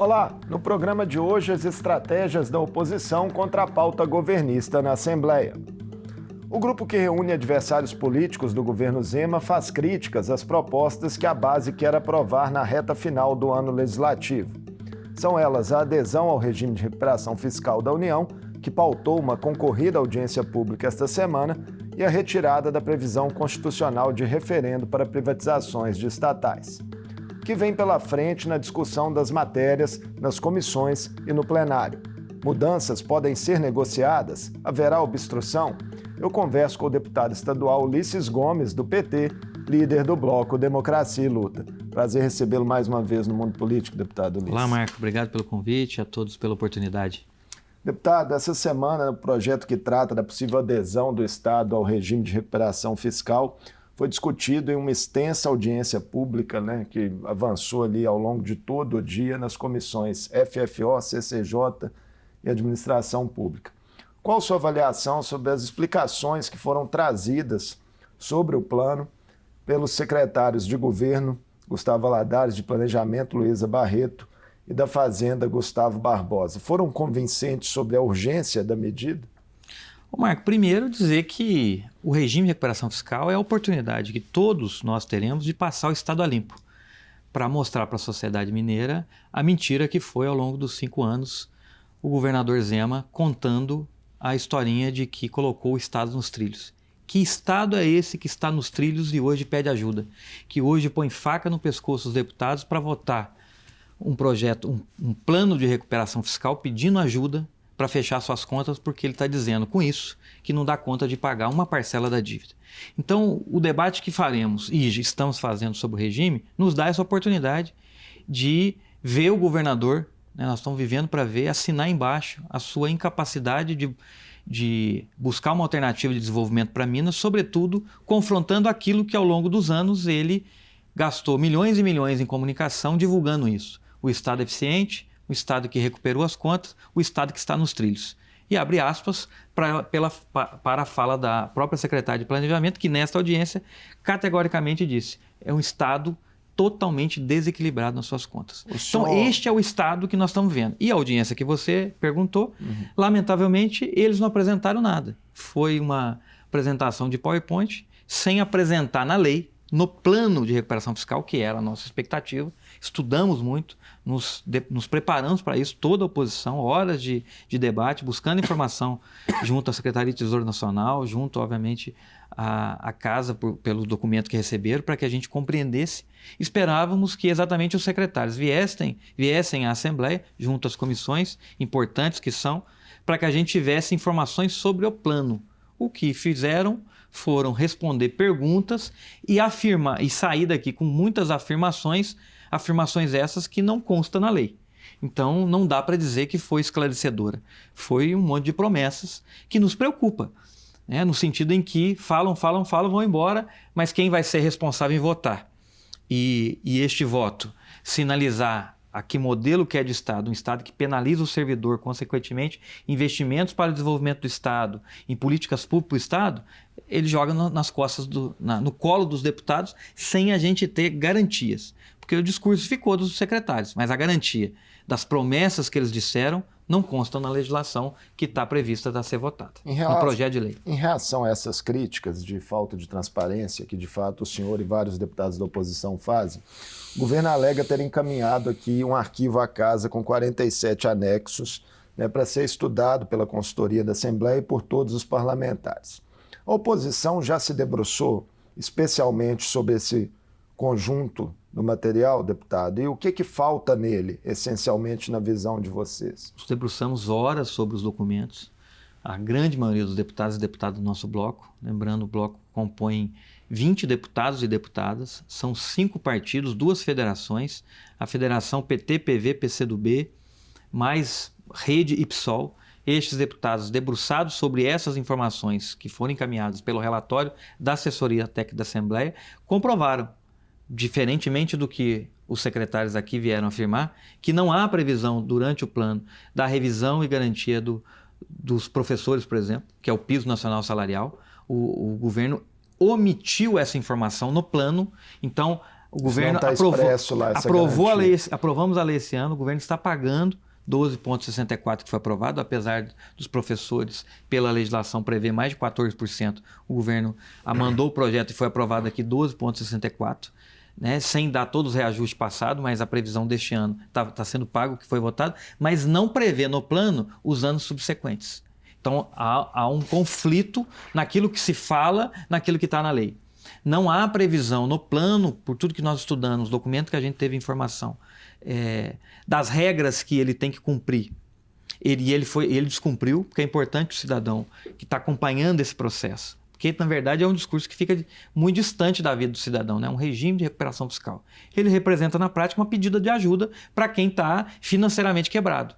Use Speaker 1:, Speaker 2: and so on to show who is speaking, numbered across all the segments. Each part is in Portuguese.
Speaker 1: Olá, no programa de hoje as estratégias da oposição contra a pauta governista na Assembleia. O grupo que reúne adversários políticos do governo Zema faz críticas às propostas que a base quer aprovar na reta final do ano legislativo. São elas a adesão ao regime de recuperação fiscal da União, que pautou uma concorrida audiência pública esta semana, e a retirada da previsão constitucional de referendo para privatizações de estatais. O que vem pela frente na discussão das matérias, nas comissões e no plenário? Mudanças podem ser negociadas? Haverá obstrução? Eu converso com o deputado estadual Ulisses Gomes, do PT, líder do bloco Democracia e Luta. Prazer recebê-lo mais uma vez no Mundo Político, deputado Ulisses.
Speaker 2: Olá, Marco. Obrigado pelo convite, a todos pela oportunidade.
Speaker 1: Deputado, essa semana, o projeto que trata da possível adesão do Estado ao regime de recuperação fiscal foi discutido em uma extensa audiência pública, que avançou ali ao longo de todo o dia nas comissões FFO, CCJ e Administração Pública. Qual a sua avaliação sobre as explicações que foram trazidas sobre o plano pelos secretários de governo, Gustavo Valadares, de Planejamento, Luísa Barreto, e da Fazenda, Gustavo Barbosa? Foram convincentes sobre a urgência da medida?
Speaker 2: Marco, primeiro dizer que o regime de recuperação fiscal é a oportunidade que todos nós teremos de passar o Estado a limpo, para mostrar para a sociedade mineira a mentira que foi ao longo dos 5 anos o governador Zema contando a historinha de que colocou o Estado nos trilhos. Que Estado é esse que está nos trilhos e hoje pede ajuda? Que hoje põe faca no pescoço dos deputados para votar um projeto, um plano de recuperação fiscal pedindo ajuda para fechar suas contas, porque ele está dizendo com isso que não dá conta de pagar uma parcela da dívida. Então, o debate que faremos e estamos fazendo sobre o regime nos dá essa oportunidade de ver o governador, nós estamos vivendo para ver, assinar embaixo a sua incapacidade de buscar uma alternativa de desenvolvimento para Minas, sobretudo confrontando aquilo que ao longo dos anos ele gastou milhões e milhões em comunicação divulgando isso. O Estado eficiente, o Estado que recuperou as contas, o Estado que está nos trilhos. E abre aspas para a fala da própria secretária de Planejamento, que nesta audiência categoricamente disse: é um Estado totalmente desequilibrado nas suas contas. Então este é o Estado que nós estamos vendo. E a audiência que você perguntou, lamentavelmente, eles não apresentaram nada. Foi uma apresentação de PowerPoint, sem apresentar na lei, no plano de recuperação fiscal, que era a nossa expectativa. Estudamos muito, nos preparamos para isso, toda a oposição, horas de debate, buscando informação junto à Secretaria de Tesouro Nacional, junto, obviamente, à Casa, pelo documento que receberam, para que a gente compreendesse. Esperávamos que exatamente os secretários viessem à Assembleia, junto às comissões importantes que são, para que a gente tivesse informações sobre o plano. O que fizeram foram responder perguntas e afirmar, e sair daqui com muitas afirmações essas que não constam na lei. Então não dá para dizer que foi esclarecedora. Foi um monte de promessas que nos preocupa, no sentido em que falam, vão embora, mas quem vai ser responsável em votar? E este voto sinalizar a que modelo que é de Estado, um Estado que penaliza o servidor, consequentemente, investimentos para o desenvolvimento do Estado, em políticas públicas do Estado, ele joga nas costas, no colo dos deputados, sem a gente ter garantias. Porque o discurso ficou dos secretários, mas a garantia das promessas que eles disseram não constam na legislação que está prevista a ser votada, no projeto de lei.
Speaker 1: Em reação a essas críticas de falta de transparência, que de fato o senhor e vários deputados da oposição fazem, o governo alega ter encaminhado aqui um arquivo à casa com 47 anexos, para ser estudado pela consultoria da Assembleia e por todos os parlamentares. A oposição já se debruçou especialmente sobre esse conjunto do material, deputado? E o que falta nele, essencialmente, na visão de vocês?
Speaker 2: Nós debruçamos horas sobre os documentos. A grande maioria dos deputados e deputadas do nosso bloco, lembrando, o bloco compõe 20 deputados e deputadas, são 5 partidos, 2 federações, a Federação PT, PV, PCdoB, mais Rede e PSOL. Estes deputados, debruçados sobre essas informações que foram encaminhadas pelo relatório da assessoria técnica da Assembleia, comprovaram, diferentemente do que os secretários aqui vieram afirmar, que não há previsão durante o plano da revisão e garantia dos professores, por exemplo, que é o piso nacional salarial. O governo omitiu essa informação no plano, então O governo
Speaker 1: tá expresso lá essa
Speaker 2: aprovou a lei,
Speaker 1: garantia.
Speaker 2: aprovamos a lei esse ano, o governo está pagando 12,64 que foi aprovado, apesar dos professores, pela legislação, prever mais de 14%, o governo mandou o projeto e foi aprovado aqui 12,64, né, sem dar todos os reajustes passados, mas a previsão deste ano está sendo pago o que foi votado, mas não prevê no plano os anos subsequentes. Então há um conflito naquilo que se fala, naquilo que está na lei. Não há previsão no plano, por tudo que nós estudamos, os documentos que a gente teve informação, das regras que ele tem que cumprir. Ele descumpriu, porque é importante o cidadão que está acompanhando esse processo, porque na verdade é um discurso que fica muito distante da vida do cidadão, né? Um regime de recuperação fiscal. Ele representa na prática uma pedida de ajuda para quem está financeiramente quebrado.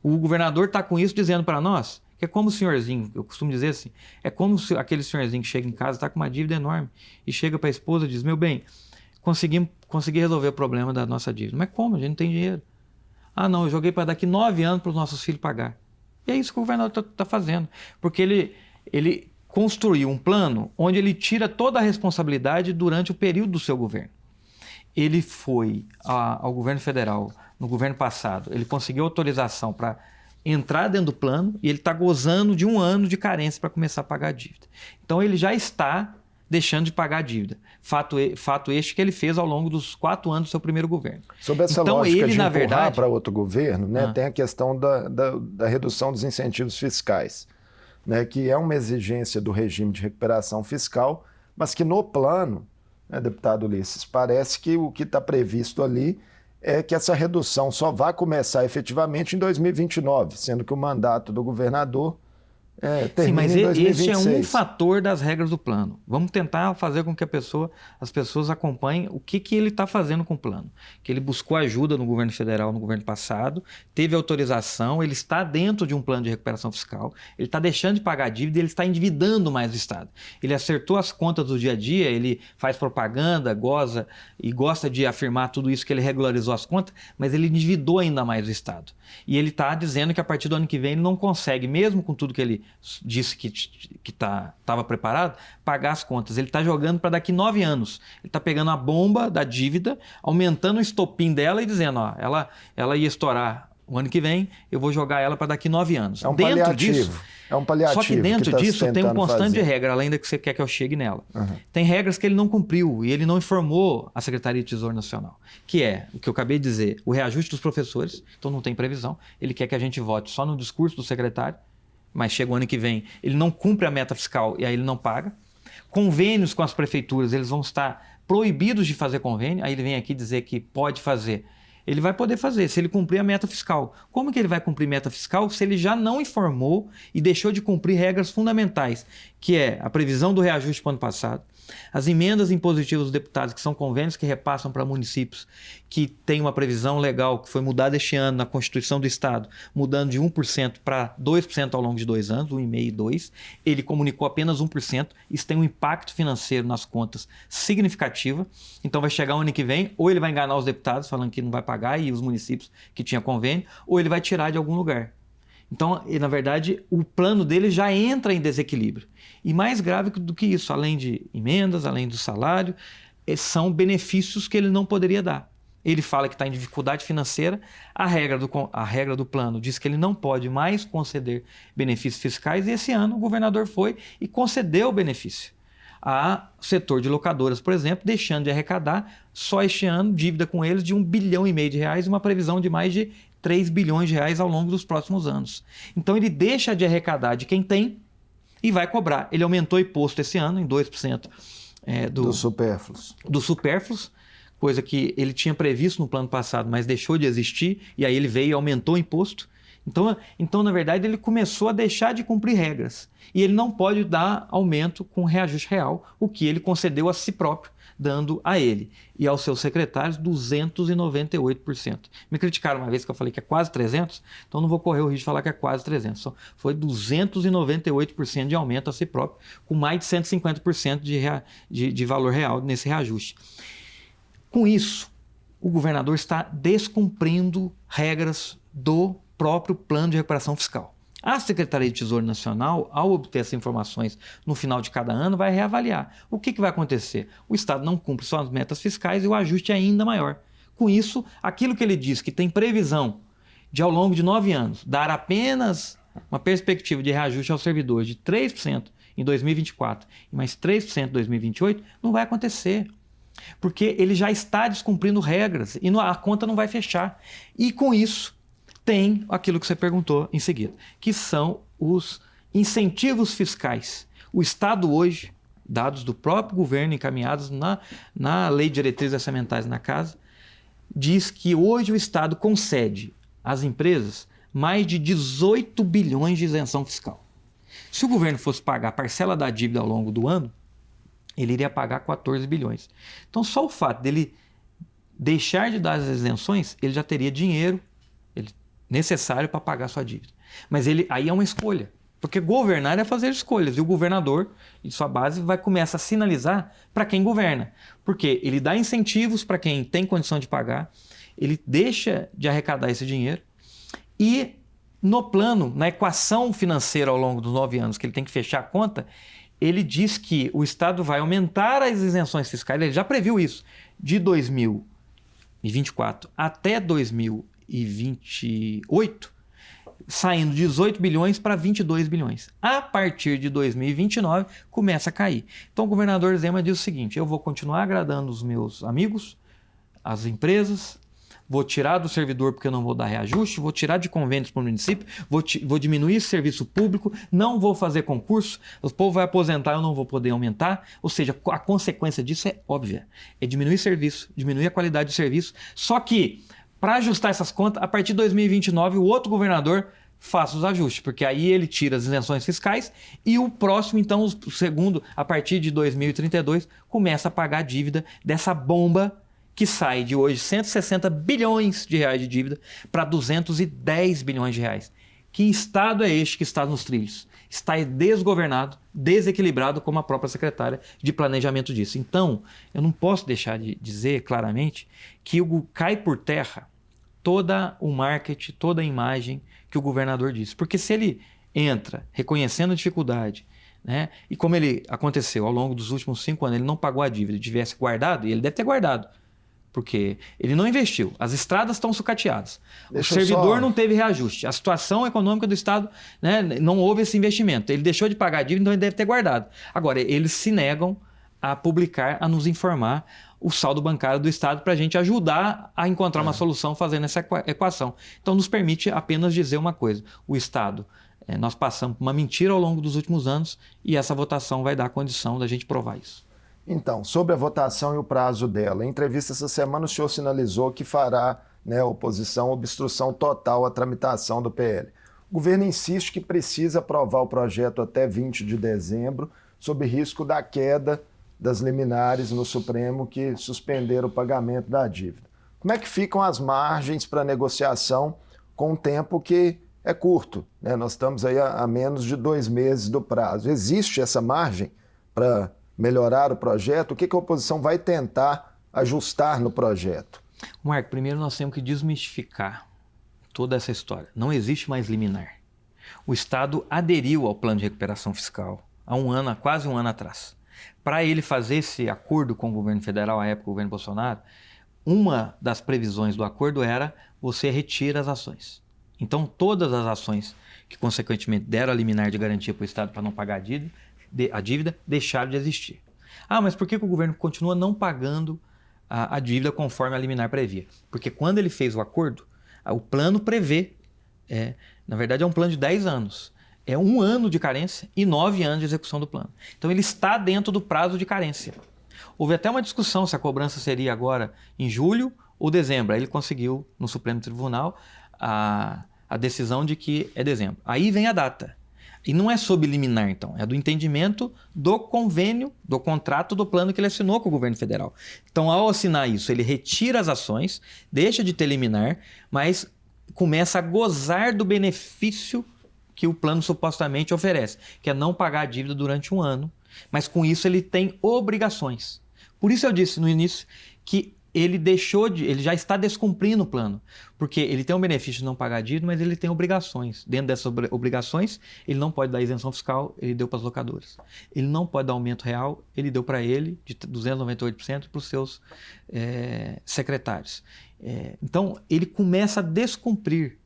Speaker 2: O governador está com isso dizendo para nós que é como o senhorzinho, eu costumo dizer assim, é como aquele senhorzinho que chega em casa, está com uma dívida enorme e chega para a esposa e diz: meu bem, consegui resolver o problema da nossa dívida. Mas como? A gente não tem dinheiro. Ah, não, eu joguei para daqui 9 anos para os nossos filhos pagar. E é isso que o governador está fazendo. Porque ele construiu um plano onde ele tira toda a responsabilidade durante o período do seu governo. Ele foi ao governo federal, no governo passado, ele conseguiu autorização para entrar dentro do plano e ele está gozando de 1 ano de carência para começar a pagar a dívida. Então ele já está deixando de pagar a dívida. Fato este que ele fez ao longo dos 4 anos do seu primeiro governo.
Speaker 1: Sobre essa
Speaker 2: então,
Speaker 1: lógica
Speaker 2: ele,
Speaker 1: de
Speaker 2: na
Speaker 1: empurrar
Speaker 2: verdade,
Speaker 1: para outro governo, né, tem a questão da redução dos incentivos fiscais, né, que é uma exigência do regime de recuperação fiscal, mas que no plano, né, deputado Ulisses, parece que o que está previsto ali é que essa redução só vai começar efetivamente em 2029, sendo que o mandato do governador termina em 2026.
Speaker 2: Esse é um fator das regras do plano. Vamos tentar fazer com que as pessoas acompanhem o que ele está fazendo com o plano. Que ele buscou ajuda no governo federal, no governo passado, teve autorização, ele está dentro de um plano de recuperação fiscal, ele está deixando de pagar a dívida e ele está endividando mais o Estado. Ele acertou as contas do dia a dia, ele faz propaganda, goza e gosta de afirmar tudo isso que ele regularizou as contas, mas ele endividou ainda mais o Estado. E ele está dizendo que a partir do ano que vem ele não consegue, mesmo com tudo que ele disse que estava preparado, pagar as contas. Ele está jogando para daqui 9 anos. Ele está pegando a bomba da dívida, aumentando o estopim dela e dizendo: ó, ela ia estourar o ano que vem, eu vou jogar ela para daqui 9 anos.
Speaker 1: É um paliativo. É um paliativo.
Speaker 2: Só que dentro disso tem um constante de regra, além da que você quer que eu chegue nela.
Speaker 1: Uhum.
Speaker 2: Tem regras que ele não cumpriu e ele não informou a Secretaria de Tesouro Nacional, que é o que eu acabei de dizer: o reajuste dos professores, então não tem previsão. Ele quer que a gente vote só no discurso do secretário, mas chega o ano que vem, ele não cumpre a meta fiscal e aí ele não paga. Convênios com as prefeituras, eles vão estar proibidos de fazer convênio, aí ele vem aqui dizer que pode fazer. Ele vai poder fazer, se ele cumprir a meta fiscal. Como que ele vai cumprir meta fiscal se ele já não informou e deixou de cumprir regras fundamentais, que é a previsão do reajuste para o ano passado, as emendas impositivas dos deputados, que são convênios que repassam para municípios que tem uma previsão legal que foi mudada este ano na Constituição do Estado, mudando de 1% para 2% ao longo de 2 anos, 1,5% e 2%. Ele comunicou apenas 1%. Isso tem um impacto financeiro nas contas significativo. Então vai chegar o ano que vem, ou ele vai enganar os deputados falando que não vai pagar e os municípios que tinham convênio, ou ele vai tirar de algum lugar. Então, na verdade, o plano dele já entra em desequilíbrio. E mais grave do que isso, além de emendas, além do salário, são benefícios que ele não poderia dar. Ele fala que está em dificuldade financeira, a regra do plano diz que ele não pode mais conceder benefícios fiscais e esse ano o governador foi e concedeu o benefício ao setor de locadoras, por exemplo, deixando de arrecadar só este ano dívida com eles de 1,5 bilhão de reais e uma previsão de mais de 3 bilhões de reais ao longo dos próximos anos. Então ele deixa de arrecadar de quem tem e vai cobrar. Ele aumentou o imposto esse ano em 2%
Speaker 1: dos supérfluos.
Speaker 2: Dos supérfluos, coisa que ele tinha previsto no plano passado, mas deixou de existir, e aí ele veio e aumentou o imposto. Então, na verdade, ele começou a deixar de cumprir regras. E ele não pode dar aumento com reajuste real, o que ele concedeu a si próprio, dando a ele e aos seus secretários 298%. Me criticaram uma vez que eu falei que é quase 300%, então não vou correr o risco de falar que é quase 300%. Só foi 298% de aumento a si próprio, com mais de 150% de valor real nesse reajuste. Com isso, o governador está descumprindo regras do próprio plano de recuperação fiscal. A Secretaria de Tesouro Nacional, ao obter essas informações no final de cada ano, vai reavaliar. O que vai acontecer? O Estado não cumpre suas metas fiscais e o ajuste é ainda maior. Com isso, aquilo que ele diz que tem previsão de, ao longo de 9 anos, dar apenas uma perspectiva de reajuste aos servidores de 3% em 2024 e mais 3% em 2028, não vai acontecer. Porque ele já está descumprindo regras e a conta não vai fechar. E com isso, tem aquilo que você perguntou em seguida, que são os incentivos fiscais. O Estado hoje, dados do próprio governo encaminhados na Lei de Diretrizes Orçamentárias na Casa, diz que hoje o Estado concede às empresas mais de 18 bilhões de isenção fiscal. Se o governo fosse pagar a parcela da dívida ao longo do ano, ele iria pagar 14 bilhões. Então, só o fato dele deixar de dar as isenções, ele já teria dinheiro necessário para pagar a sua dívida. Mas aí é uma escolha, porque governar é fazer escolhas, e o governador e sua base vai começar a sinalizar para quem governa, porque ele dá incentivos para quem tem condição de pagar, ele deixa de arrecadar esse dinheiro e no plano, na equação financeira ao longo dos 9 anos que ele tem que fechar a conta, ele diz que o Estado vai aumentar as isenções fiscais, ele já previu isso, de 2024 até 2028, saindo de 18 bilhões para 22 bilhões. A partir de 2029, começa a cair. Então o governador Zema diz o seguinte: eu vou continuar agradando os meus amigos, as empresas, vou tirar do servidor porque eu não vou dar reajuste, vou tirar de convênios para o município, vou diminuir esse serviço público, não vou fazer concurso, o povo vai aposentar, eu não vou poder aumentar. Ou seja, a consequência disso é óbvia, é diminuir serviço, diminuir a qualidade do serviço. Só que, para ajustar essas contas, a partir de 2029, o outro governador faça os ajustes, porque aí ele tira as isenções fiscais e o próximo, então, o segundo, a partir de 2032, começa a pagar a dívida dessa bomba que sai de hoje 160 bilhões de reais de dívida para 210 bilhões de reais. Que Estado é este que está nos trilhos? Está desgovernado, desequilibrado, como a própria secretária de Planejamento disse. Então, eu não posso deixar de dizer claramente que cai por terra toda o marketing, toda a imagem que o governador disse. Porque se ele entra reconhecendo a dificuldade, né, e como ele aconteceu ao longo dos últimos 5 anos, ele não pagou a dívida, tivesse guardado, e ele deve ter guardado, porque ele não investiu, as estradas estão sucateadas, o servidor não teve reajuste, a situação econômica do Estado, né, não houve esse investimento, ele deixou de pagar a dívida, então ele deve ter guardado. Agora, eles se negam a publicar, a nos informar o saldo bancário do Estado para a gente ajudar a encontrar uma solução fazendo essa equação. Então, nos permite apenas dizer uma coisa: o Estado, nós passamos por uma mentira ao longo dos últimos anos e essa votação vai dar a condição da gente provar isso.
Speaker 1: Então, sobre a votação e o prazo dela, em entrevista essa semana o senhor sinalizou que fará, oposição, obstrução total à tramitação do PL. O governo insiste que precisa aprovar o projeto até 20 de dezembro, sob risco da queda das liminares no Supremo que suspenderam o pagamento da dívida. Como é que ficam as margens para negociação com um tempo que é curto, né? Nós estamos aí a menos de 2 meses do prazo. Existe essa margem para melhorar o projeto? O que a oposição vai tentar ajustar no projeto?
Speaker 2: Marco, primeiro nós temos que desmistificar toda essa história. Não existe mais liminar. O Estado aderiu ao plano de recuperação fiscal há quase um ano atrás. Para ele fazer esse acordo com o governo federal, à época o governo Bolsonaro, uma das previsões do acordo era: você retira as ações. Então todas as ações que consequentemente deram a liminar de garantia para o Estado para não pagar a dívida deixaram de existir. Ah, mas por que o governo continua não pagando a dívida conforme a liminar previa? Porque quando ele fez o acordo, o plano prevê, na verdade é um plano de 10 anos, é 1 ano de carência e 9 anos de execução do plano. Então ele está dentro do prazo de carência. Houve até uma discussão se a cobrança seria agora em julho ou dezembro. Aí ele conseguiu no Supremo Tribunal a decisão de que é dezembro. Aí vem a data. E não é sob liminar, então, é do entendimento do convênio, do contrato do plano que ele assinou com o governo federal. Então, ao assinar isso, ele retira as ações, deixa de ter liminar, mas começa a gozar do benefício que o plano supostamente oferece, que é não pagar a dívida durante 1 ano, mas com isso ele tem obrigações. Por isso eu disse no início que ele já está descumprindo o plano, porque ele tem o benefício de não pagar dívida, mas ele tem obrigações. Dentro dessas obrigações, ele não pode dar isenção fiscal, ele deu para as locadoras. Ele não pode dar aumento real, ele deu para ele de 298% para os seus secretários. Então, ele começa a descumprir.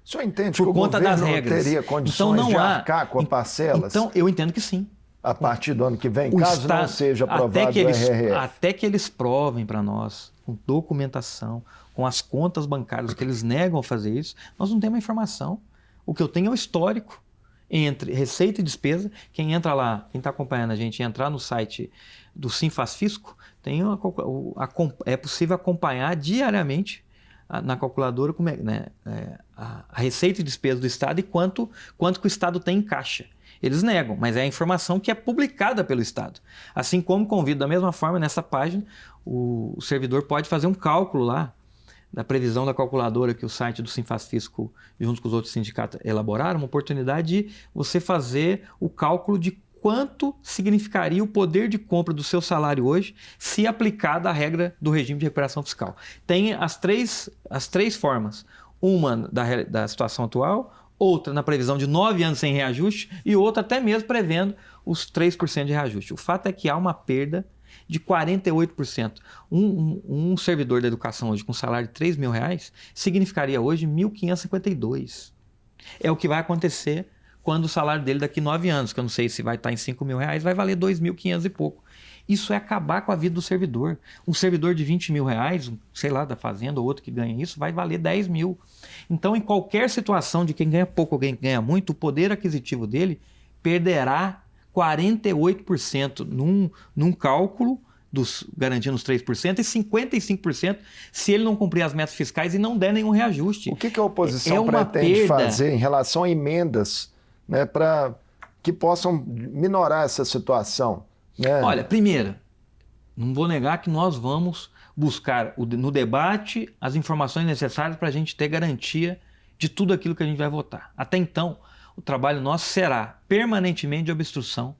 Speaker 1: O senhor entende
Speaker 2: por
Speaker 1: que o
Speaker 2: conta das
Speaker 1: governo
Speaker 2: regras.
Speaker 1: teria condições
Speaker 2: Então, não
Speaker 1: de
Speaker 2: há,
Speaker 1: arcar com as parcelas
Speaker 2: Então, eu entendo que sim.
Speaker 1: a partir do ano que vem, caso não seja aprovado o RRF?
Speaker 2: Até que eles provem para nós, com documentação, com as contas bancárias, que eles negam a fazer isso, nós não temos a informação. O que eu tenho é o histórico entre receita e despesa. Quem entra lá, quem está acompanhando a gente, entrar no site do Sinfasfisco, é possível acompanhar diariamente na calculadora como a receita e despesa do Estado e quanto que o Estado tem em caixa. Eles negam, mas é a informação que é publicada pelo Estado. Assim como convido, da mesma forma, nessa página, o servidor pode fazer um cálculo lá, da previsão da calculadora que o site do Sinfasfisco, junto com os outros sindicatos, elaboraram, uma oportunidade de você fazer o cálculo de quanto significaria o poder de compra do seu salário hoje se aplicada a regra do regime de recuperação fiscal. Tem as três formas. Uma da situação atual, outra na previsão de 9 anos sem reajuste e outra até mesmo prevendo os 3% de reajuste. O fato é que há uma perda de 48%. Um servidor da educação hoje com salário de R$ 3.000 significaria hoje 1.552. É o que vai acontecer quando o salário dele daqui 9 anos, que eu não sei se vai estar em R$5.000, vai valer 2.500 e pouco. Isso é acabar com a vida do servidor. Um servidor de R$20.000, sei lá, da fazenda ou outro que ganha isso, vai valer 10 mil. Então, em qualquer situação de quem ganha pouco ou quem ganha muito, o poder aquisitivo dele perderá 48% num cálculo garantindo os 3% e 55% se ele não cumprir as metas fiscais e não der nenhum reajuste.
Speaker 1: O que a oposição pretende fazer em relação a emendas, né, para que possam minorar essa situação? Né?
Speaker 2: Olha, primeiro, não vou negar que nós vamos buscar no debate as informações necessárias para a gente ter garantia de tudo aquilo que a gente vai votar. Até então, o trabalho nosso será permanentemente de obstrução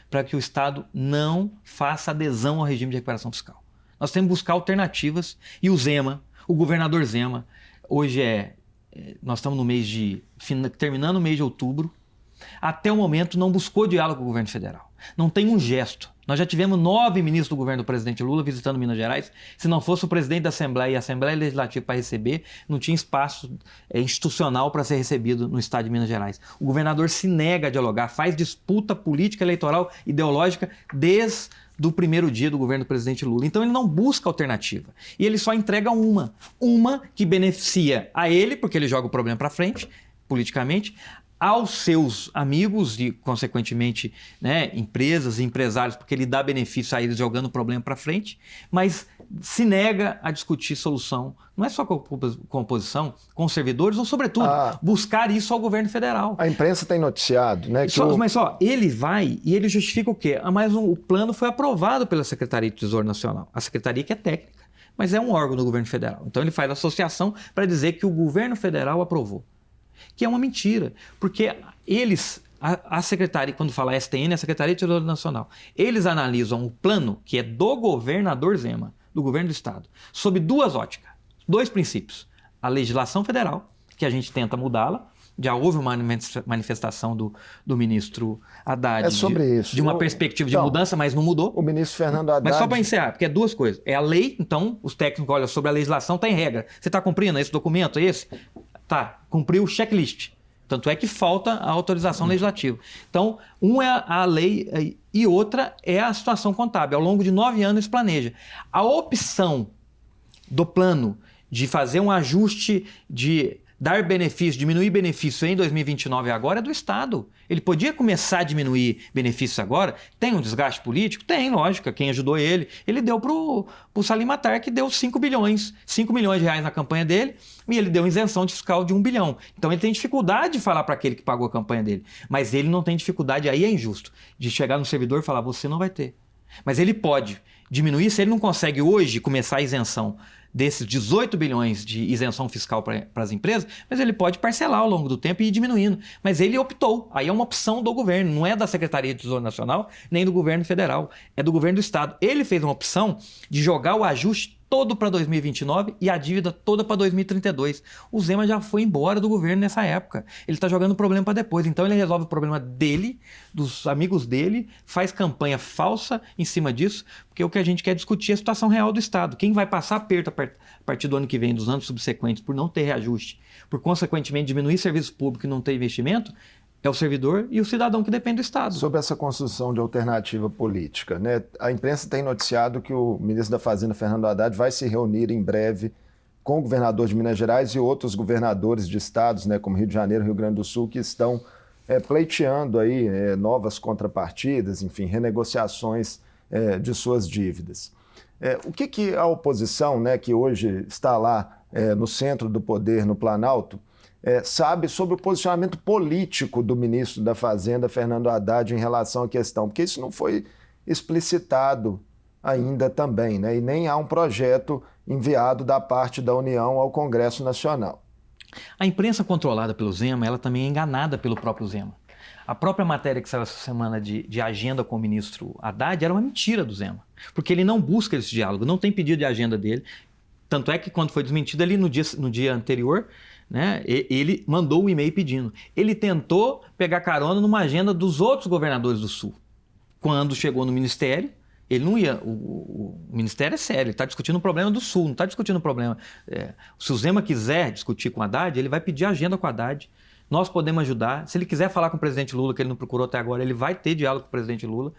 Speaker 2: para que o Estado não faça adesão ao regime de recuperação fiscal. Nós temos que buscar alternativas e o Zema, o governador Zema, hoje nós estamos terminando o mês de outubro, até o momento não buscou diálogo com o governo federal. Não tem um gesto. Nós já tivemos 9 ministros do governo do presidente Lula visitando Minas Gerais. Se não fosse o presidente da Assembleia e a Assembleia Legislativa para receber, não tinha espaço institucional para ser recebido no estado de Minas Gerais. O governador se nega a dialogar, faz disputa política, eleitoral, ideológica desde o primeiro dia do governo do presidente Lula. Então ele não busca alternativa. E ele só entrega uma que beneficia a ele, porque ele joga o problema para frente, politicamente, aos seus amigos e, consequentemente, né, empresas e empresários, porque ele dá benefício a eles jogando o problema para frente, mas se nega a discutir solução, não é só com a oposição, com os servidores, ou, sobretudo, buscar isso ao governo federal.
Speaker 1: A imprensa tem noticiado, né?
Speaker 2: Mas ele vai e ele justifica o quê? Mas o plano foi aprovado pela Secretaria de Tesouro Nacional, a secretaria que é técnica, mas é um órgão do governo federal. Então ele faz associação para dizer que o governo federal aprovou. Que é uma mentira, porque a secretaria, quando fala STN, a Secretaria de Tesouro Nacional, eles analisam o plano que é do governador Zema, do governo do estado, sob 2 óticas, 2 princípios. A legislação federal, que a gente tenta mudá-la, já houve uma manifestação do ministro Haddad de uma perspectiva de mudança, mas não mudou.
Speaker 1: O ministro Fernando Haddad...
Speaker 2: Mas só para encerrar, porque é 2 coisas. É a lei, então os técnicos olham sobre a legislação, está em regra. Você está cumprindo esse documento, esse? Tá, cumpriu o checklist. Tanto é que falta a autorização legislativa. Então, é a lei e outra é a situação contábil. Ao longo de 9 anos, planeja. A opção do plano de fazer um ajuste, de dar benefício, diminuir benefício em 2029 agora é do Estado. Ele podia começar a diminuir benefícios agora. Tem um desgaste político? Tem, lógico. Quem ajudou ele deu para o Salim Matar, que deu 5 milhões de reais na campanha dele, e ele deu isenção fiscal de 1 bilhão. Então ele tem dificuldade de falar para aquele que pagou a campanha dele. Mas ele não tem dificuldade, aí é injusto, de chegar no servidor e falar, você não vai ter. Mas ele pode diminuir, se ele não consegue hoje começar a isenção desses 18 bilhões de isenção fiscal para as empresas, mas ele pode parcelar ao longo do tempo e ir diminuindo. Mas ele optou, aí é uma opção do governo, não é da Secretaria de Tesouro Nacional, nem do governo federal, é do governo do estado. Ele fez uma opção de jogar o ajuste todo para 2029 e a dívida toda para 2032. O Zema já foi embora do governo nessa época. Ele está jogando o problema para depois. Então ele resolve o problema dele, dos amigos dele, faz campanha falsa em cima disso, porque o que a gente quer discutir é a situação real do Estado. Quem vai passar aperto a partir do ano que vem, dos anos subsequentes, por não ter reajuste, por consequentemente diminuir serviço público e não ter investimento, é o servidor e o cidadão que depende do Estado.
Speaker 1: Sobre essa construção de alternativa política, né? A imprensa tem noticiado que o ministro da Fazenda, Fernando Haddad, vai se reunir em breve com o governador de Minas Gerais e outros governadores de estados, né, como Rio de Janeiro e Rio Grande do Sul, que estão pleiteando aí novas contrapartidas, enfim, renegociações de suas dívidas. O que a oposição, né, que hoje está lá no centro do poder, no Planalto, sabe sobre o posicionamento político do ministro da Fazenda, Fernando Haddad, em relação à questão? Porque isso não foi explicitado ainda também, né? E nem há um projeto enviado da parte da União ao Congresso Nacional.
Speaker 2: A imprensa controlada pelo Zema, ela também é enganada pelo próprio Zema. A própria matéria que saiu essa semana de agenda com o ministro Haddad era uma mentira do Zema, porque ele não busca esse diálogo, não tem pedido de agenda dele. Tanto é que quando foi desmentido ali no dia anterior, né, ele mandou um e-mail pedindo. Ele tentou pegar carona numa agenda dos outros governadores do Sul. Quando chegou no Ministério, ele não ia... O Ministério é sério, ele está discutindo o problema do Sul, não está discutindo o problema... se o Zema quiser discutir com o Haddad, ele vai pedir agenda com o Haddad. Nós podemos ajudar. Se ele quiser falar com o presidente Lula, que ele não procurou até agora, ele vai ter diálogo com o presidente Lula.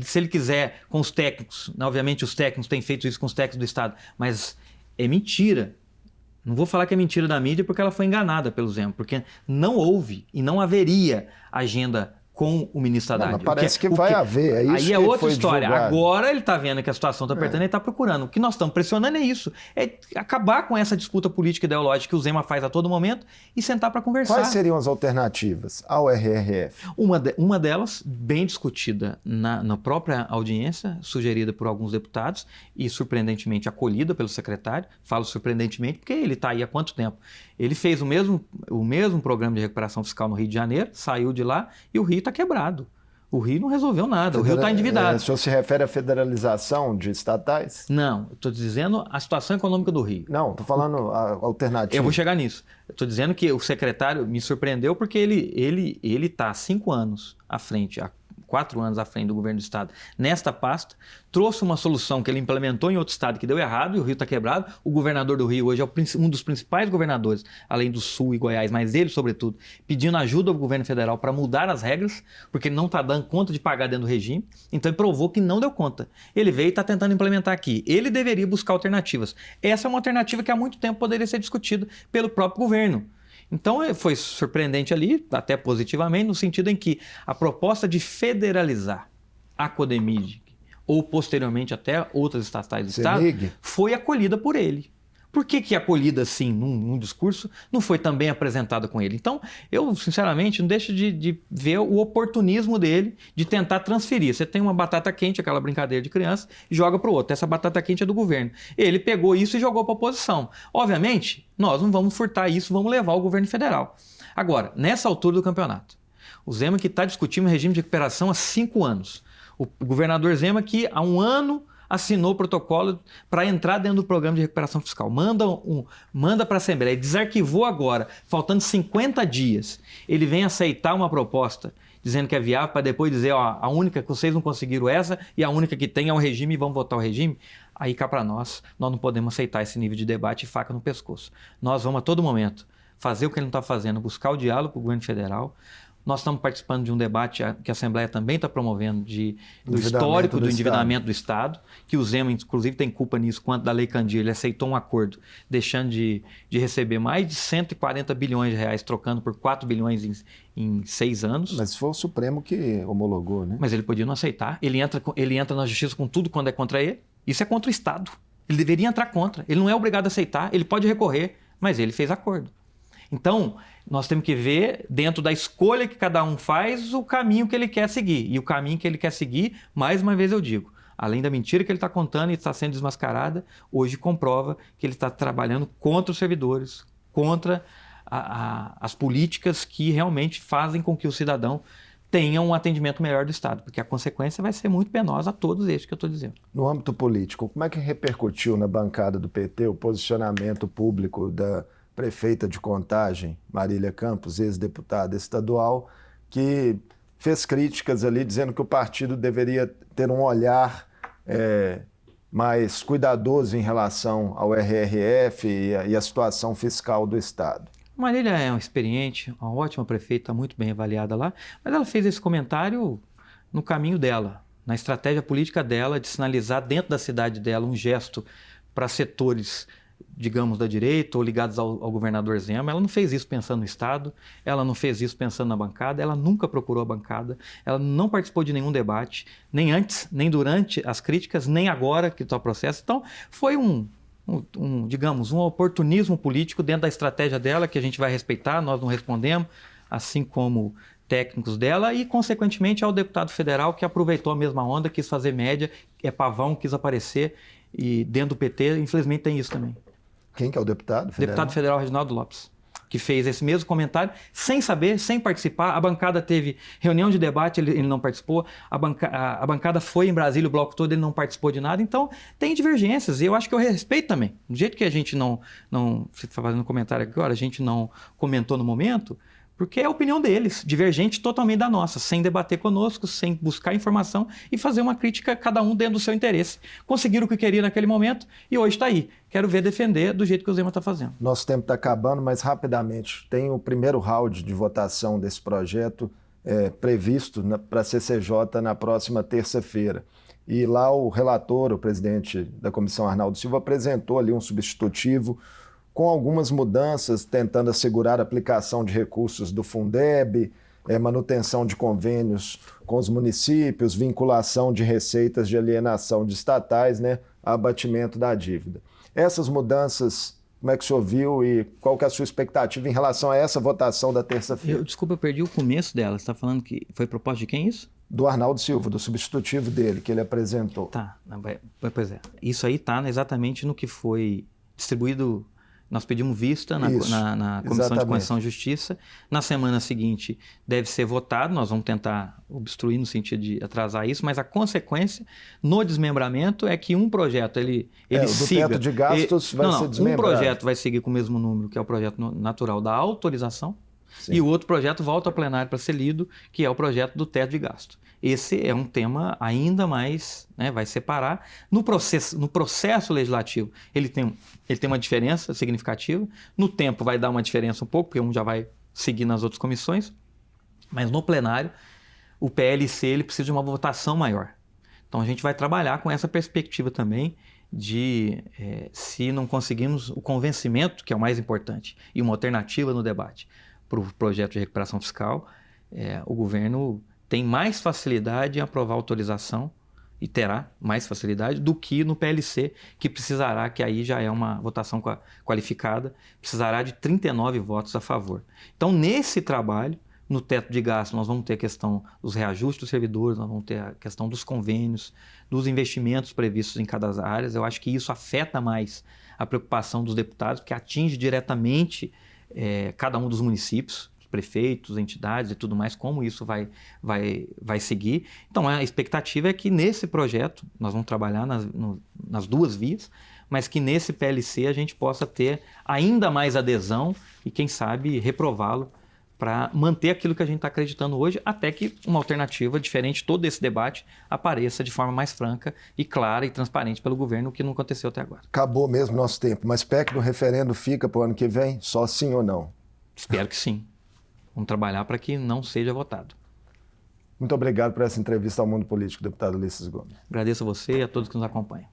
Speaker 2: Se ele quiser com os técnicos, né, obviamente os técnicos têm feito isso com os técnicos do Estado, mas é mentira. Não vou falar que é mentira da mídia porque ela foi enganada pelo Zema, porque não houve e não haveria agenda com o ministro Haddad.
Speaker 1: Mas parece que vai haver, é isso.
Speaker 2: Aí é outra história. Agora ele está vendo que a situação está apertando e está procurando. O que nós estamos pressionando é isso, é acabar com essa disputa política e ideológica que o Zema faz a todo momento e sentar para conversar.
Speaker 1: Quais seriam as alternativas ao RRF?
Speaker 2: Uma delas, bem discutida na própria audiência, sugerida por alguns deputados e surpreendentemente acolhida pelo secretário. Falo surpreendentemente porque ele está aí há quanto tempo? Ele fez o mesmo programa de recuperação fiscal no Rio de Janeiro, saiu de lá e o Rio está quebrado. O Rio não resolveu nada, o Rio está endividado.
Speaker 1: O senhor se refere à federalização de estatais?
Speaker 2: Não, estou dizendo a situação econômica do Rio.
Speaker 1: Não, estou falando a alternativa.
Speaker 2: Eu vou chegar nisso. Estou dizendo que o secretário me surpreendeu porque ele está há 5 anos à frente, há 4 anos à frente do governo do estado, nesta pasta, trouxe uma solução que ele implementou em outro estado que deu errado e o Rio está quebrado. O governador do Rio hoje é um dos principais governadores, além do Sul e Goiás, mas ele, sobretudo, pedindo ajuda ao governo federal para mudar as regras, porque ele não está dando conta de pagar dentro do regime, então ele provou que não deu conta. Ele veio e está tentando implementar aqui. Ele deveria buscar alternativas. Essa é uma alternativa que há muito tempo poderia ser discutida pelo próprio governo. Então foi surpreendente ali, até positivamente, no sentido em que a proposta de federalizar a Codemig ou posteriormente até outras estatais do Estado foi acolhida por ele. Por que acolhida assim num discurso não foi também apresentada com ele? Então, eu sinceramente não deixo de ver o oportunismo dele de tentar transferir. Você tem uma batata quente, aquela brincadeira de criança, e joga para o outro. Essa batata quente é do governo. Ele pegou isso e jogou para a oposição. Obviamente, nós não vamos furtar isso, vamos levar ao governo federal. Agora, nessa altura do campeonato, o Zema que está discutindo o regime de recuperação há 5 anos. O governador Zema que há 1 ano assinou o protocolo para entrar dentro do programa de recuperação fiscal. Manda para a Assembleia, desarquivou agora, faltando 50 dias. Ele vem aceitar uma proposta dizendo que é viável para depois dizer, ó, a única que vocês não conseguiram essa e a única que tem é o regime e vamos votar o regime. Aí cá para nós não podemos aceitar esse nível de debate e faca no pescoço. Nós vamos a todo momento fazer o que ele não está fazendo, buscar o diálogo com o governo federal. Nós estamos participando de um debate que a Assembleia também está promovendo do histórico do endividamento do Estado, que o Zema, inclusive, tem culpa nisso, quanto da Lei Candir. Ele aceitou um acordo, deixando de receber mais de 140 bilhões de reais, trocando por 4 bilhões em 6 anos.
Speaker 1: Mas foi o Supremo que homologou, né?
Speaker 2: Mas ele podia não aceitar. Ele entra na justiça com tudo quando é contra ele. Isso é contra o Estado. Ele deveria entrar contra. Ele não é obrigado a aceitar, ele pode recorrer, mas ele fez acordo. Então, nós temos que ver, dentro da escolha que cada um faz, o caminho que ele quer seguir. E o caminho que ele quer seguir, mais uma vez eu digo, além da mentira que ele está contando e está sendo desmascarada, hoje comprova que ele está trabalhando contra os servidores, contra as políticas que realmente fazem com que o cidadão tenham um atendimento melhor do Estado, porque a consequência vai ser muito penosa a todos estes que eu estou dizendo.
Speaker 1: No âmbito político, como é que repercutiu na bancada do PT o posicionamento público da prefeita de Contagem, Marília Campos, ex-deputada estadual, que fez críticas ali dizendo que o partido deveria ter um olhar mais cuidadoso em relação ao RRF e a situação fiscal do Estado?
Speaker 2: Marília é uma experiente, uma ótima prefeita, muito bem avaliada lá, mas ela fez esse comentário no caminho dela, na estratégia política dela, de sinalizar dentro da cidade dela um gesto para setores, digamos, da direita ou ligados ao governador Zema. Ela não fez isso pensando no Estado, ela não fez isso pensando na bancada, ela nunca procurou a bancada, ela não participou de nenhum debate, nem antes, nem durante as críticas, nem agora que está o processo. Então, foi digamos, um oportunismo político dentro da estratégia dela, que a gente vai respeitar, nós não respondemos, assim como técnicos dela, e, consequentemente, ao deputado federal que aproveitou a mesma onda, quis fazer média, é pavão, quis aparecer, e dentro do PT, infelizmente, tem isso também.
Speaker 1: Quem que é o deputado federal?
Speaker 2: Deputado federal Reginaldo Lopes, que fez esse mesmo comentário, sem saber, sem participar. A bancada teve reunião de debate, ele não participou. A bancada foi em Brasília, o bloco todo, ele não participou de nada. Então, tem divergências, e eu acho que eu respeito também. Do jeito que a gente não você está fazendo comentário agora, a gente não comentou no momento, porque é a opinião deles, divergente totalmente da nossa, sem debater conosco, sem buscar informação e fazer uma crítica, cada um dentro do seu interesse. Conseguiram o que queria naquele momento e hoje está aí. Quero ver defender do jeito que o Zema está fazendo.
Speaker 1: Nosso tempo está acabando, mas rapidamente. Tem o primeiro round de votação desse projeto previsto para a CCJ na próxima terça-feira. E lá o relator, o presidente da comissão, Arnaldo Silva, apresentou ali um substitutivo com algumas mudanças, tentando assegurar a aplicação de recursos do Fundeb, manutenção de convênios com os municípios, vinculação de receitas de alienação de estatais, abatimento da dívida. Essas mudanças, como é que o senhor viu e qual que é a sua expectativa em relação a essa votação da terça-feira?
Speaker 2: Desculpa, eu perdi o começo dela. Você está falando que foi proposta de quem isso?
Speaker 1: Do Arnaldo Silva, do substitutivo dele, que ele apresentou.
Speaker 2: Tá, pois é. Isso aí está exatamente no que foi distribuído. Nós pedimos vista na Comissão de Constituição e Justiça. Na semana seguinte deve ser votado, nós vamos tentar obstruir no sentido de atrasar isso, mas a consequência no desmembramento é que um projeto ele siga...
Speaker 1: O teto de gastos vai ser desmembrado.
Speaker 2: Um projeto vai seguir com o mesmo número, que é o projeto natural da autorização, sim, e o outro projeto volta ao plenário para ser lido, que é o projeto do teto de gasto. Esse é um tema ainda mais, vai separar. No processo legislativo, ele tem uma diferença significativa. No tempo vai dar uma diferença um pouco, porque um já vai seguir nas outras comissões. Mas no plenário, o PLC ele precisa de uma votação maior. Então a gente vai trabalhar com essa perspectiva também de, se não conseguimos o convencimento, que é o mais importante, e uma alternativa no debate para o projeto de recuperação fiscal, o governo tem mais facilidade em aprovar a autorização, e terá mais facilidade, do que no PLC, que precisará, que aí já é uma votação qualificada, precisará de 39 votos a favor. Então, nesse trabalho, no teto de gasto, nós vamos ter a questão dos reajustes dos servidores, nós vamos ter a questão dos convênios, dos investimentos previstos em cada área. Eu acho que isso afeta mais a preocupação dos deputados, porque atinge diretamente cada um dos municípios, prefeitos, entidades e tudo mais, como isso vai seguir. Então, a expectativa é que nesse projeto, nós vamos trabalhar nas duas vias, mas que nesse PLC a gente possa ter ainda mais adesão e, quem sabe, reprová-lo para manter aquilo que a gente está acreditando hoje, até que uma alternativa diferente, todo esse debate, apareça de forma mais franca e clara e transparente pelo governo, o que não aconteceu até agora.
Speaker 1: Acabou mesmo nosso tempo, mas PEC do referendo fica para o ano que vem? Só sim ou não?
Speaker 2: Espero que sim. Vamos trabalhar para que não seja votado.
Speaker 1: Muito obrigado por essa entrevista ao Mundo Político, deputado Ulisses Gomes.
Speaker 2: Agradeço a você e a todos que nos acompanham.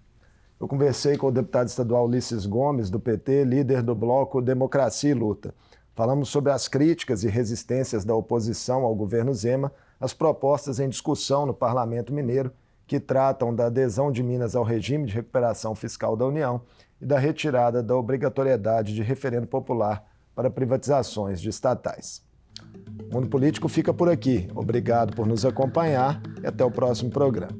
Speaker 1: Eu conversei com o deputado estadual Ulisses Gomes, do PT, líder do bloco Democracia e Luta. Falamos sobre as críticas e resistências da oposição ao governo Zema, as propostas em discussão no Parlamento Mineiro, que tratam da adesão de Minas ao regime de recuperação fiscal da União e da retirada da obrigatoriedade de referendo popular para privatizações de estatais. O Mundo Político fica por aqui. Obrigado por nos acompanhar e até o próximo programa.